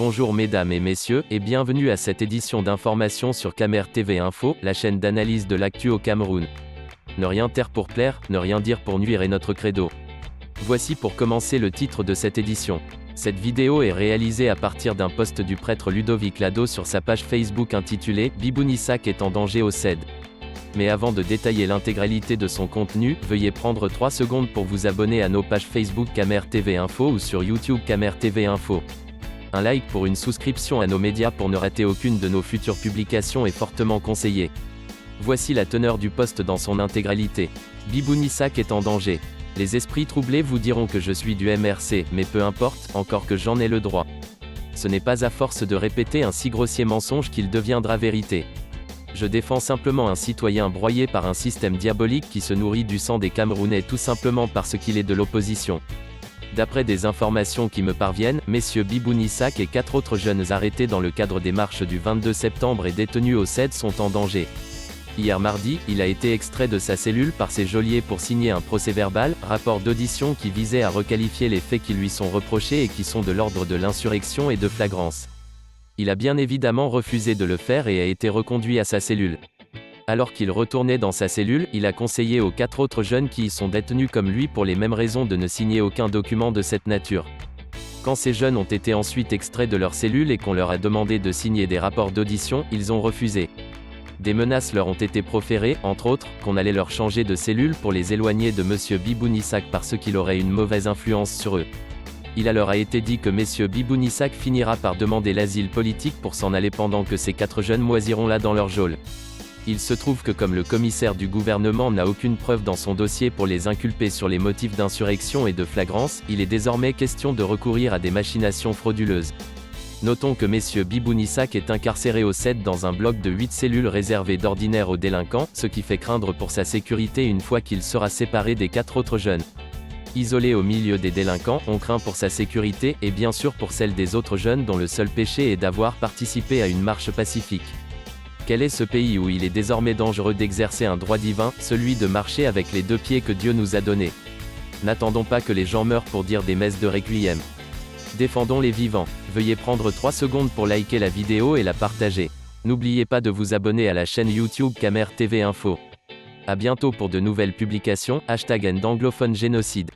Bonjour mesdames et messieurs, et bienvenue à cette édition d'information sur Camer TV Info, la chaîne d'analyse de l'actu au Cameroun. Ne rien taire pour plaire, ne rien dire pour nuire est notre credo. Voici pour commencer le titre de cette édition. Cette vidéo est réalisée à partir d'un post du prêtre Ludovic Lado sur sa page Facebook intitulée « Bibouni-Sak est en danger au CED ». Mais avant de détailler l'intégralité de son contenu, veuillez prendre 3 secondes pour vous abonner à nos pages Facebook Camer TV Info ou sur YouTube Camer TV Info. Un like pour une souscription à nos médias pour ne rater aucune de nos futures publications est fortement conseillé. Voici la teneur du post dans son intégralité. Bibouni-Sak est en danger. Les esprits troublés vous diront que je suis du MRC, mais peu importe, encore que j'en ai le droit. Ce n'est pas à force de répéter un si grossier mensonge qu'il deviendra vérité. Je défends simplement un citoyen broyé par un système diabolique qui se nourrit du sang des Camerounais tout simplement parce qu'il est de l'opposition. D'après des informations qui me parviennent, messieurs Bibouni-Sak et 4 autres jeunes arrêtés dans le cadre des marches du 22 septembre et détenus au CED sont en danger. Hier mardi, il a été extrait de sa cellule par ses geôliers pour signer un procès-verbal, rapport d'audition qui visait à requalifier les faits qui lui sont reprochés et qui sont de l'ordre de l'insurrection et de flagrance. Il a bien évidemment refusé de le faire et a été reconduit à sa cellule. Alors qu'il retournait dans sa cellule, il a conseillé aux 4 autres jeunes qui y sont détenus comme lui pour les mêmes raisons de ne signer aucun document de cette nature. Quand ces jeunes ont été ensuite extraits de leur cellule et qu'on leur a demandé de signer des rapports d'audition, ils ont refusé. Des menaces leur ont été proférées, entre autres, qu'on allait leur changer de cellule pour les éloigner de monsieur Bibouni-Sak parce qu'il aurait une mauvaise influence sur eux. Il leur a été dit que monsieur Bibouni-Sak finira par demander l'asile politique pour s'en aller pendant que ces 4 jeunes moisiront là dans leur geôle. Il se trouve que comme le commissaire du gouvernement n'a aucune preuve dans son dossier pour les inculper sur les motifs d'insurrection et de flagrance, il est désormais question de recourir à des machinations frauduleuses. Notons que messieurs Bibouni-Sak est incarcéré au CED dans un bloc de 8 cellules réservées d'ordinaire aux délinquants, ce qui fait craindre pour sa sécurité une fois qu'il sera séparé des 4 autres jeunes. Isolé au milieu des délinquants, on craint pour sa sécurité, et bien sûr pour celle des autres jeunes dont le seul péché est d'avoir participé à une marche pacifique. Quel est ce pays où il est désormais dangereux d'exercer un droit divin, celui de marcher avec les 2 pieds que Dieu nous a donnés? N'attendons pas que les gens meurent pour dire des messes de requiem. Défendons les vivants. Veuillez prendre 3 secondes pour liker la vidéo et la partager. N'oubliez pas de vous abonner à la chaîne YouTube Camer TV Info. A bientôt pour de nouvelles publications, #NDanglophone génocide.